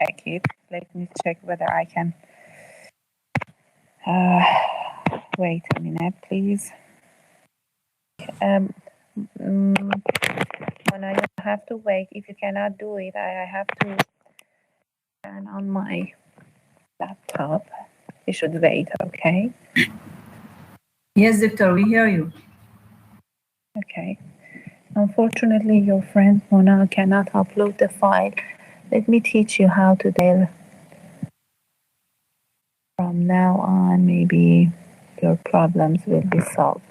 check it. Let me check whether I can. Wait a minute, please. Mona, you have to wait. If you cannot do it, I have to turn on my laptop. You should wait, okay? Yes, doctor, we hear you. Okay. Unfortunately, your friend Mona cannot upload the file. Let me teach you how to do. From now on, maybe your problems will be solved.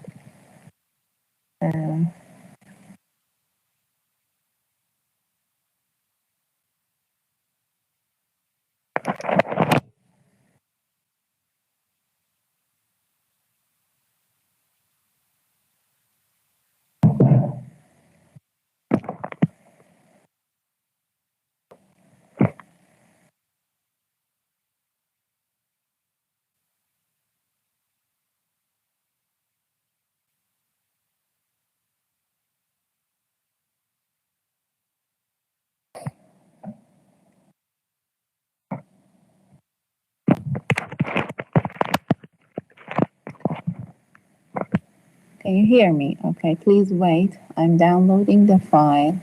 Can you hear me? Okay, please wait. I'm downloading the file,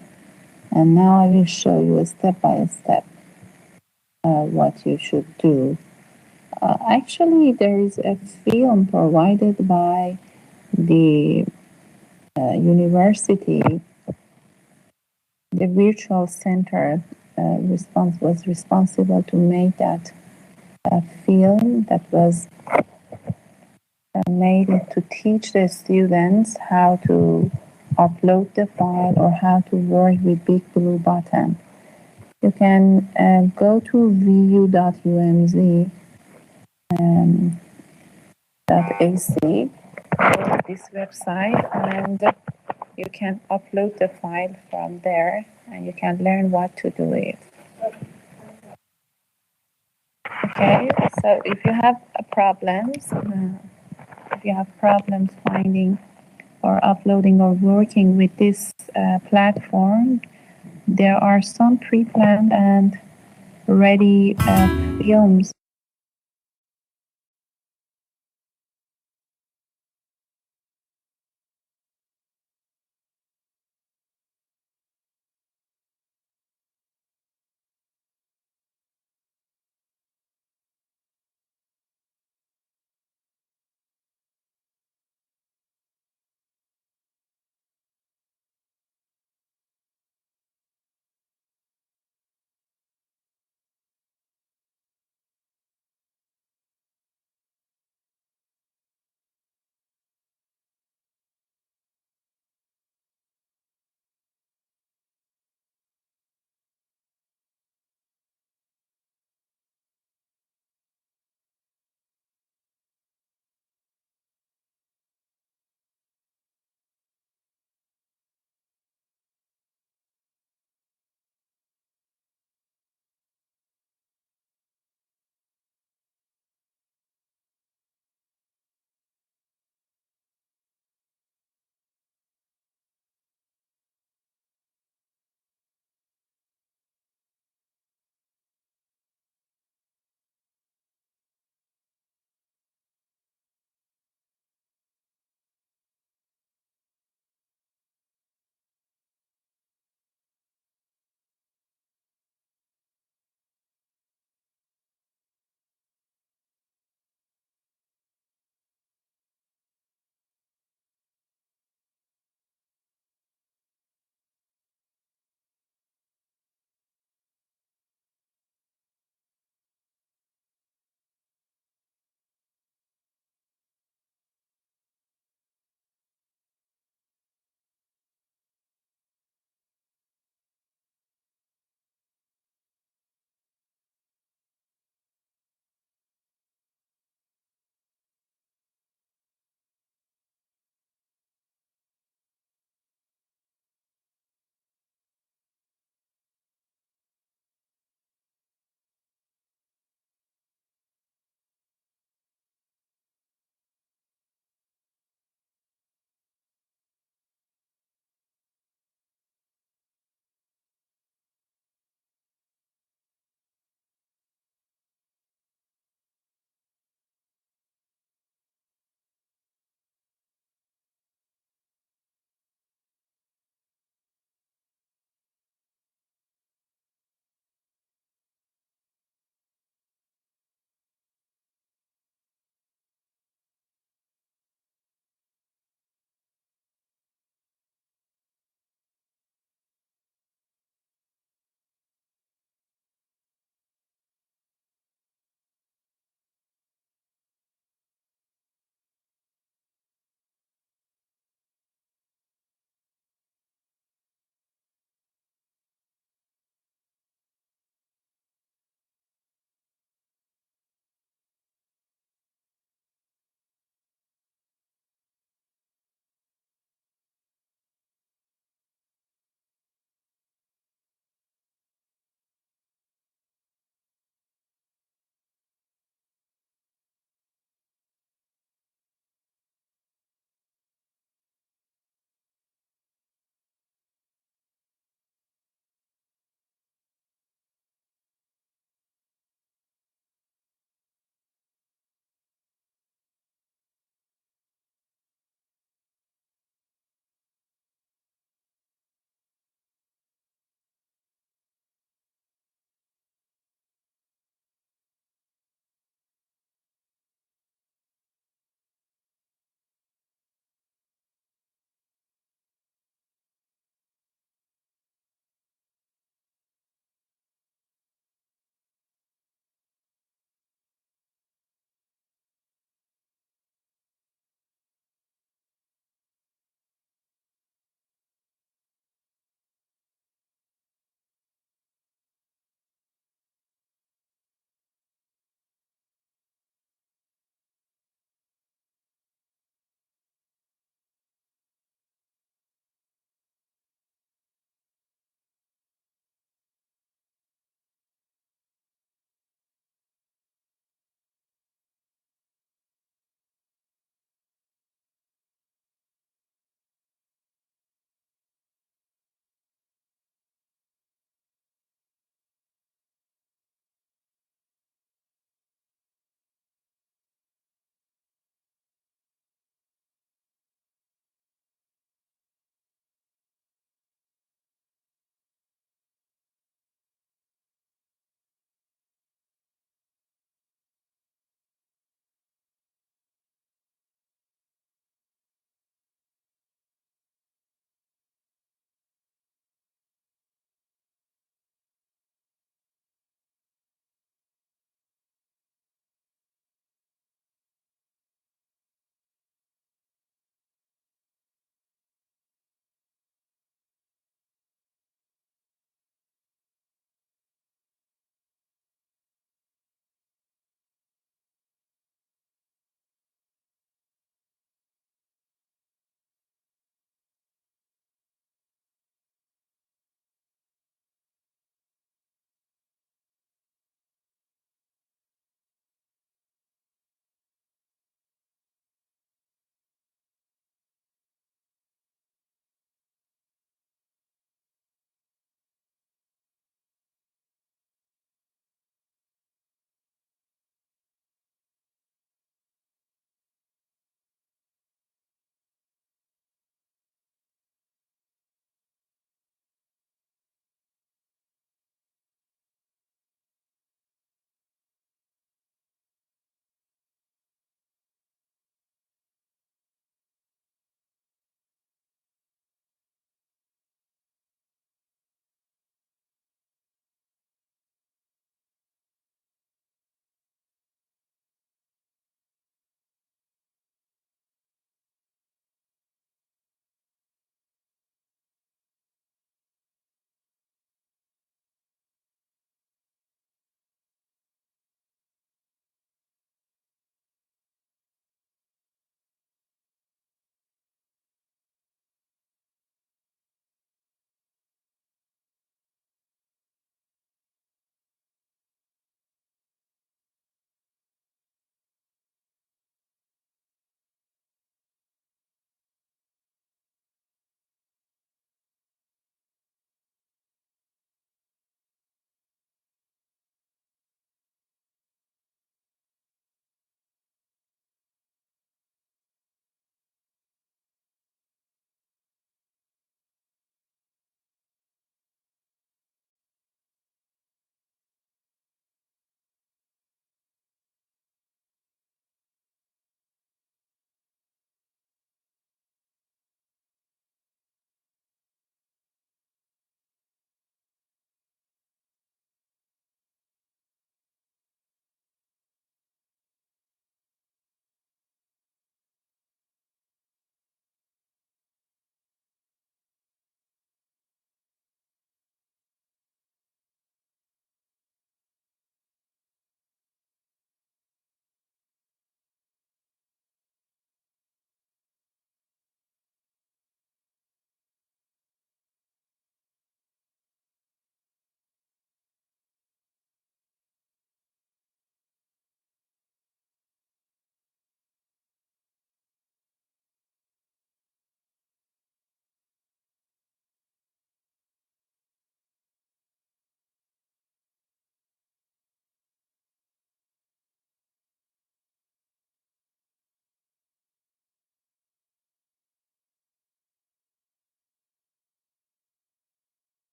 and now I will show you step by step what you should do. Actually, there is a film provided by the university. The virtual center was responsible to make that film that was made to teach the students how to upload the file or how to work with Big Blue Button. You can go to vu.umz.ac, this website, and you can upload the file from there, and you can learn what to do with it. Okay, so if you have problems finding or uploading or working with this platform, there are some pre-planned and ready films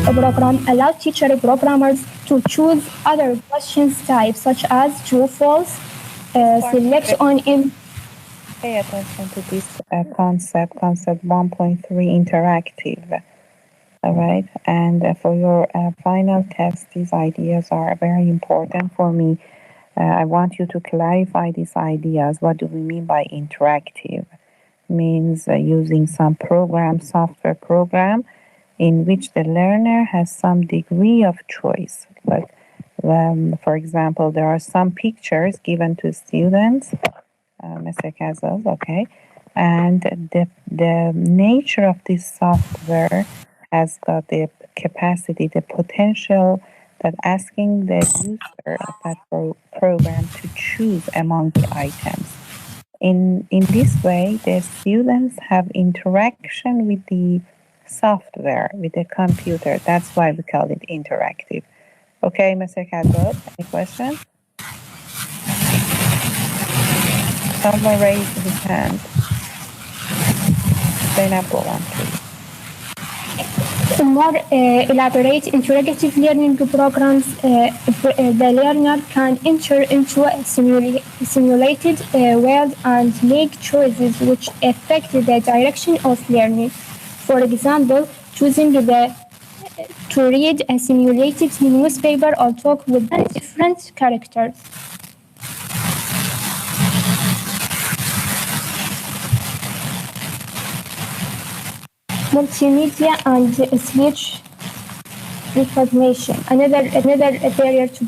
program allows teacher programmers to choose other questions types such as true, false, select on in. Pay attention to this concept 1.3 interactive. All right, and for your final test, these ideas are very important for me. I want you to clarify these ideas. What do we mean by interactive? Means using some software program, in which the learner has some degree of choice. Like, for example, there are some pictures given to students, Mr. Kazos, okay, and the nature of this software has got the capacity, the potential that asking the user of that program to choose among the items. In this way, the students have interaction with the software, with the computer. That's why we call it interactive. Okay, Mr. Kazos, any questions? Someone raised his hand. Zainab, go on, please. To more elaborate interactive learning programs, the learner can enter into a simulated world and make choices which affect the direction of learning. For example, choosing to read a simulated newspaper or talk with different characters. Multimedia and speech recognition. Another barrier to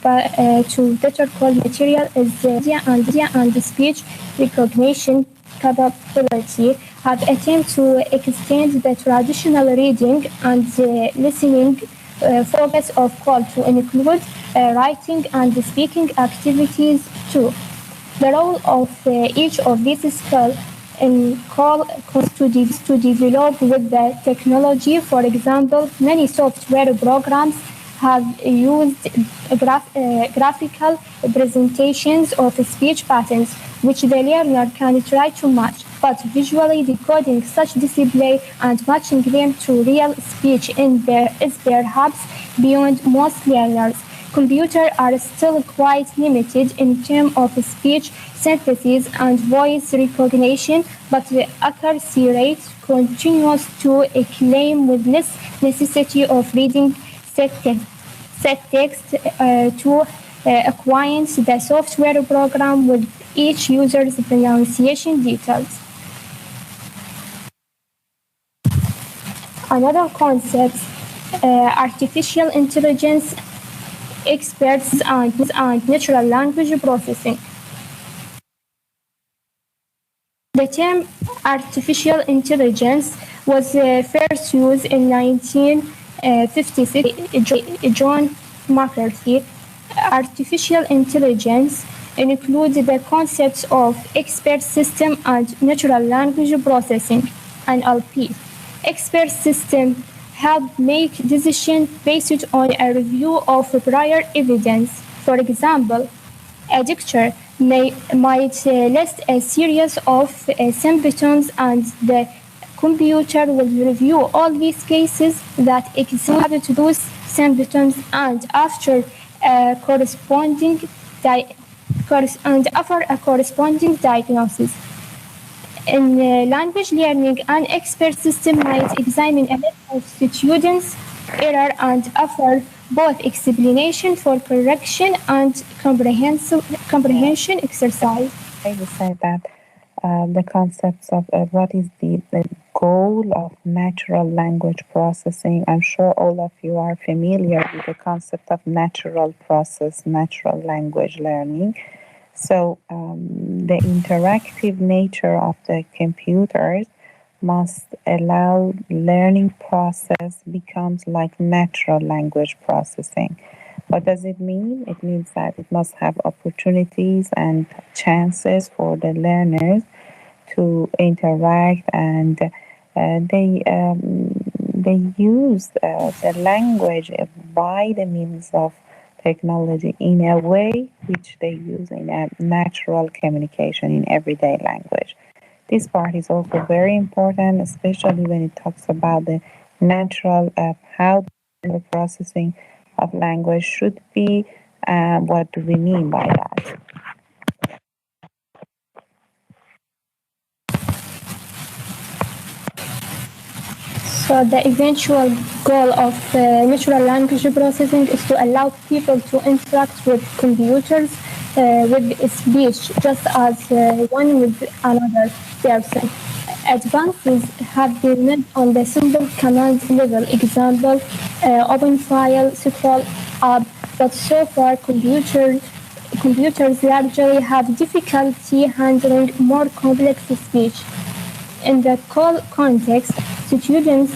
better quality material is media and speech recognition capability have attempted to extend the traditional reading and listening focus of call to include writing and speaking activities too. The role of each of these skills in call to develop with the technology. For example, many software programs have used graphical presentations of speech patterns, which the learner can try to match, but visually decoding such display and matching them to real speech is perhaps beyond most learners. Computers are still quite limited in terms of speech synthesis and voice recognition, but the accuracy rate continues to climb with less necessity of reading set text to acquaint the software program with each user's pronunciation details. Another concept, artificial intelligence experts and natural language processing. The term artificial intelligence was first used in 1956 by John McCarthy. Artificial intelligence includes the concepts of expert system and natural language processing, NLP. Expert system help make decisions based on a review of prior evidence. For example, a doctor might list a series of symptoms, and the computer will review all these cases that exhibit those symptoms, and after a corresponding diagnosis. In language learning, an expert system might examine a list of students' error and offer both explanation for correction and comprehension exercise. I would say that the concepts of what is the goal of natural language processing. I'm sure all of you are familiar with the concept of natural language learning. So the interactive nature of the computers must allow learning process becomes like natural language processing. What does it mean? It means that it must have opportunities and chances for the learners to interact, and they use the language by the means of technology in a way which they use in a natural communication in everyday language. This part is also very important, especially when it talks about the natural how the processing of language should be. What do we mean by that? So the eventual goal of natural language processing is to allow people to interact with computers with speech just as one with another person. Advances have been made on the simple command level, example, open file, scroll up, but so far computers largely have difficulty handling more complex speech. In the call context, students'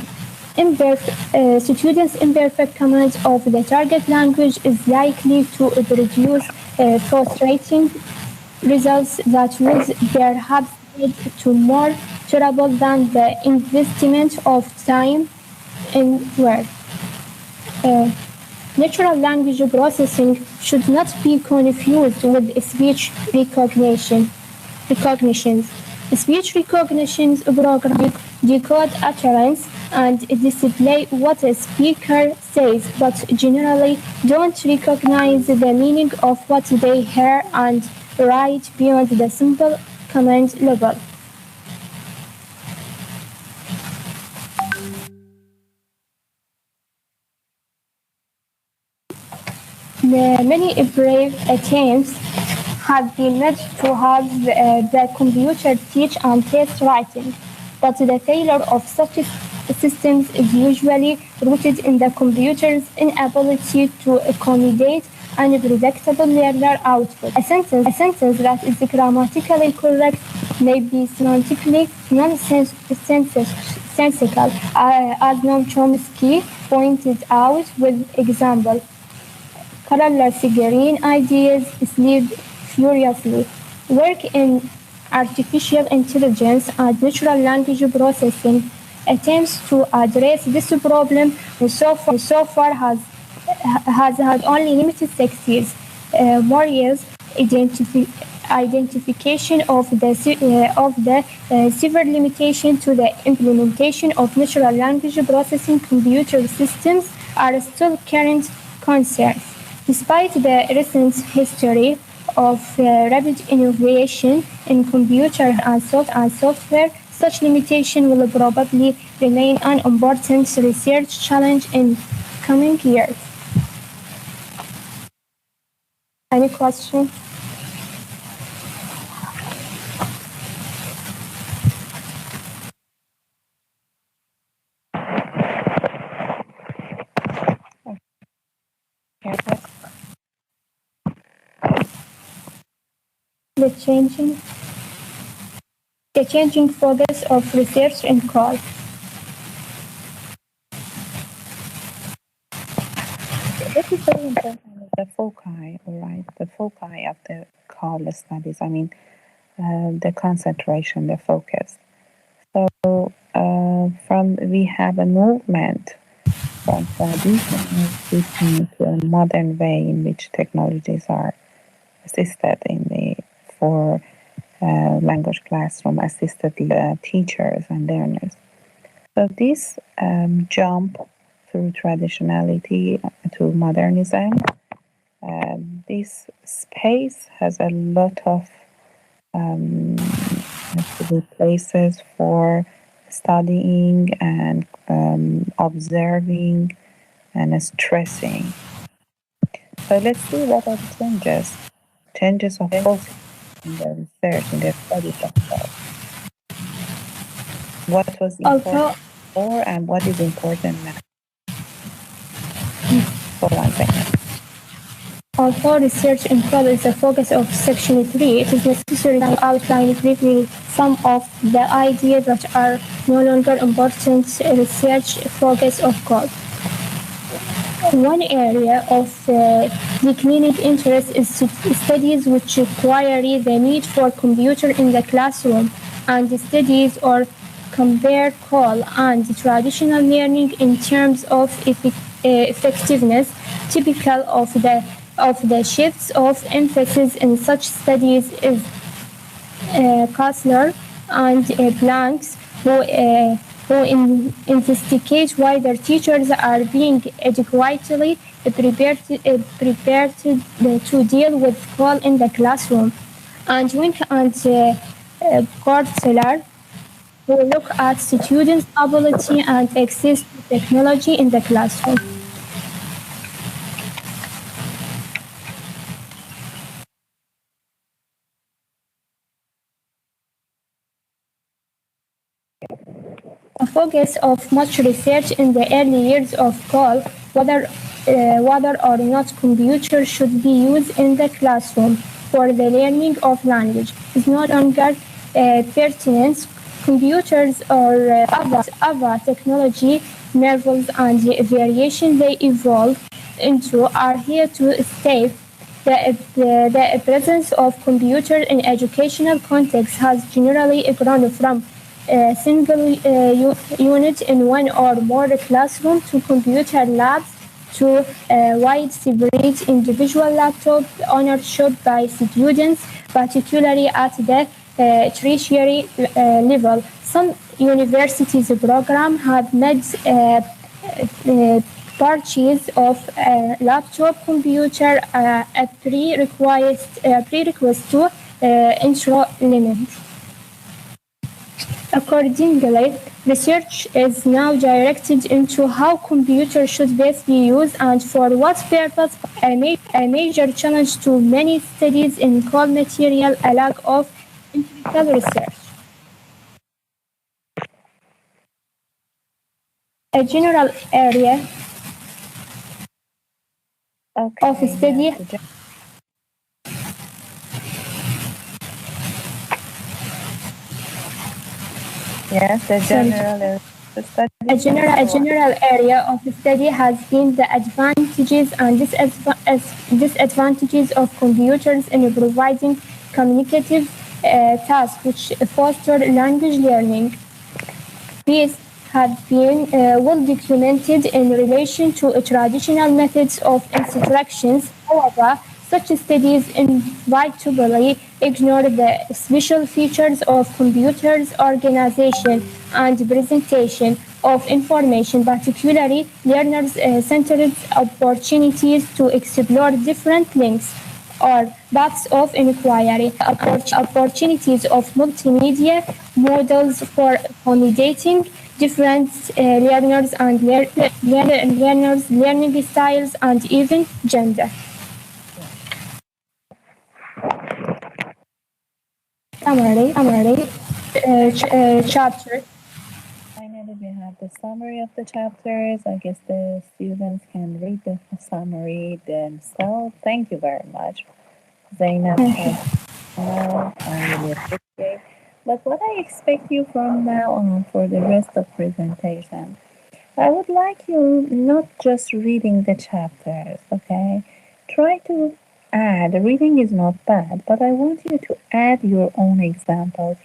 imperfect command of the target language is likely to produce frustrating results that would perhaps lead to more trouble than the investment of time in work. Natural language processing should not be confused with speech recognitions. Speech recognition programs decode utterance and display what a speaker says, but generally don't recognize the meaning of what they hear and write beyond the simple command level. Many brave attempts have been made to have the computer teach and test writing, but the failure of such systems is usually rooted in the computer's inability to accommodate unpredictable learner output. A sentence that is grammatically correct may be semantically nonsensical, as Noam Chomsky pointed out with example. Colorless green ideas sleep furiously. Work in artificial intelligence and natural language processing attempts to address this problem so far has had only limited success. Moriel's identification of the severe limitation to the implementation of natural language processing computer systems are still current concerns. Despite the recent history of rapid innovation in computer and software, such limitation will probably remain an important research challenge in coming years. Any questions? The changing focus of research in call. This is very important. The foci, all right, the foci of the call studies. I mean, the concentration, the focus. So, we have a movement from traditional teaching to a modern way in which technologies are assisted for language classroom assisted teachers and learners. So this jump through traditionality to modernism, this space has a lot of places for studying and observing and stressing. So let's see what are the changes of focus in the research, in the studies of thought. What was important before and what is important now? For 1 second. Although research in call is the focus of Section 3, it is necessary to outline briefly some of the ideas that are no longer important research focus of call. One area of declining interest is studies which query the need for computer in the classroom, and studies or compare call and traditional learning in terms of effectiveness. Typical of the shifts of emphasis in such studies is Kastler and Blanks, who who investigate whether teachers are being adequately prepared to deal with call in the classroom. And Wink and Courtseller, who look at students' ability and access to technology in the classroom. A focus of much research in the early years of call whether or not computers should be used in the classroom for the learning of language is no longer pertinent. Computers or other technology marvels and the variation they evolve into are here to stay. The presence of computers in educational contexts has generally grown from a single unit in one or more classrooms to computer labs to widespread individual laptop ownership by students, particularly at the tertiary level. Some universities program have made purchase of a laptop computer a prerequisite to enrollment. Accordingly, research is now directed into how computers should best be used and for what purpose. A major challenge to many studies in call material, a lack of empirical research. A general area Okay. of study Yes, the general study. A general area of study has been the advantages and disadvantages of computers in providing communicative tasks which foster language learning. These have been well documented in relation to traditional methods of instructions. However, such studies inevitably ignore the special features of computers' organization and presentation of information, particularly learner-centered opportunities to explore different links or paths of inquiry, opportunities of multimedia models for accommodating different learners and learners' learning styles and even gender. Summary chapter. Finally, we have the summary of the chapters. I guess the students can read the summary themselves. Thank you very much, Zainab. I really appreciate. But what I expect you from now on for the rest of presentation, I would like you not just reading the chapters, okay? Try to add. Reading is not bad, but I want you to add your own examples,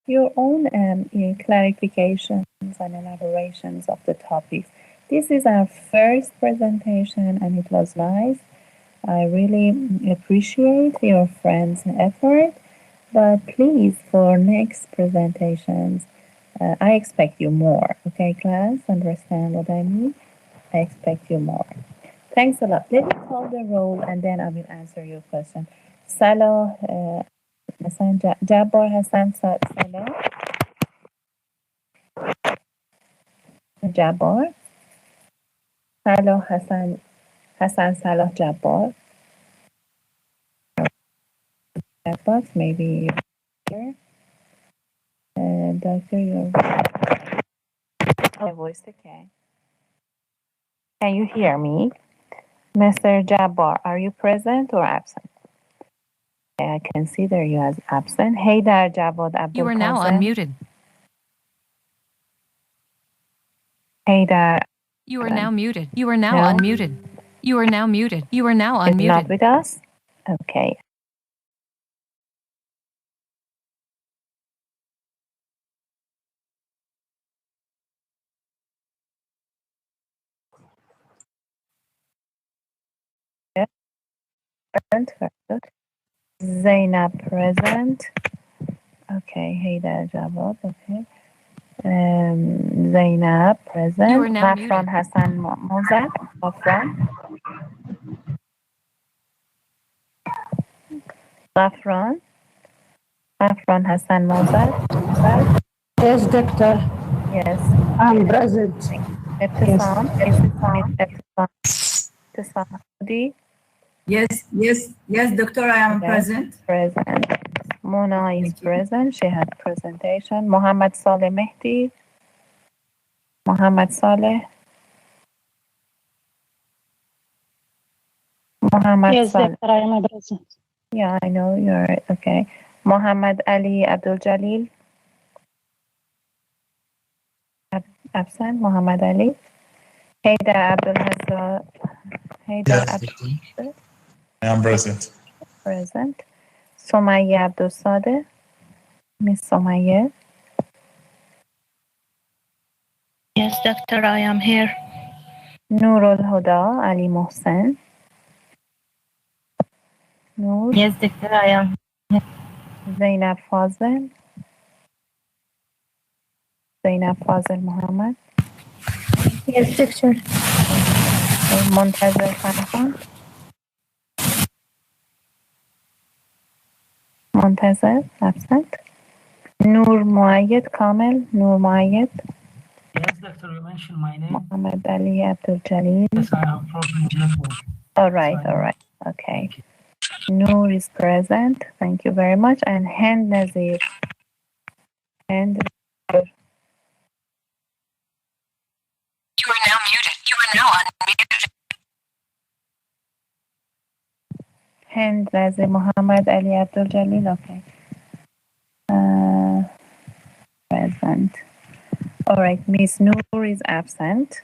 your own clarifications and elaborations of the topics. This is our first presentation and it was nice. I really appreciate your friends' effort, but please, for next presentations, I expect you more. Okay, class? Understand what I mean? I expect you more. Thanks a lot. Let me call the roll and then I will answer your question. Salah, Hassan, Jabbar Hassan Salah. Jabbar. Salah Hassan Salah Jabbar. Jabbar, maybe here. Doctor, your voice okay. Can you hear me? Mr. Jabbar, are you present or absent? Okay, I consider you as absent. Hey there, Javad Abdul You are now Qasim. unmuted. Hey there. You are now muted. You are now No? unmuted. You are now muted. You are now Is not unmuted. with us? Okay. Present. Zainab present. Okay, Haydar Jawad, okay. Zainab, present. You are now Zafran muted. Hassan Mozart, Zafran. Zafran. Zafran Hassan Mozart. Yes, doctor. Yes. I'm present. Ibtisam. Is Miss Ibtisam? Ibtisam Hudi, Yes, doctor, I am Yes. present. present. Mona is Thank you. present. She had presentation. Mohammed Saleh Mehdi. Mohammed Saleh. Mohammed Yes, Saleh. doctor, I am present. Yeah, I know you're right. Okay. Mohammed Ali Abdul Jalil. Absent. Mohammed Ali. Haydar Abdul Hazza. Haydar Yes, Abdul doctor. I am present. present. Somaya Abdul Sadeh. Miss Somaya. Yes, doctor, I am here. Nurul Huda Ali Mohsen. Noor. Yes, doctor, I am. Zainab Fazil. Zainab Fazil Muhammad. Yes, doctor. Montazir Farhan. Montazir, absent. Noor Muayyad Kamel. Noor Muayyad. Yes, doctor, you mentioned my name. Muhammad Ali Abdul Jalil. Yes, I have problem with network. All right, So I all right. Okay. Noor is present. Thank you very much. And Hand Nazir. Hand You are now muted. You are now unmuted. Hand Nazir Muhammad Ali Abdul Jalil. Okay. Present. All right. Miss Noor is absent.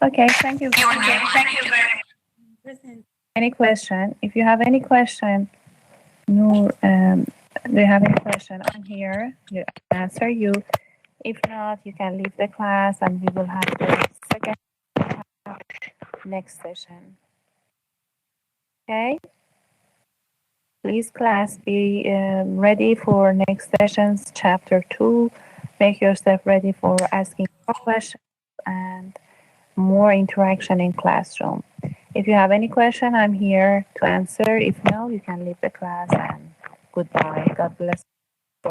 Okay. Thank you. You are now unmuted. Any question? If you have any question, Noor, do you have any question? I'm here to answer you. If not, you can leave the class and we will have the second next session. Okay? Please, class, be ready for next sessions, chapter 2. Make yourself ready for asking more questions and more interaction in classroom. If you have any question, I'm here to answer. If no, you can leave the class and goodbye. God bless you.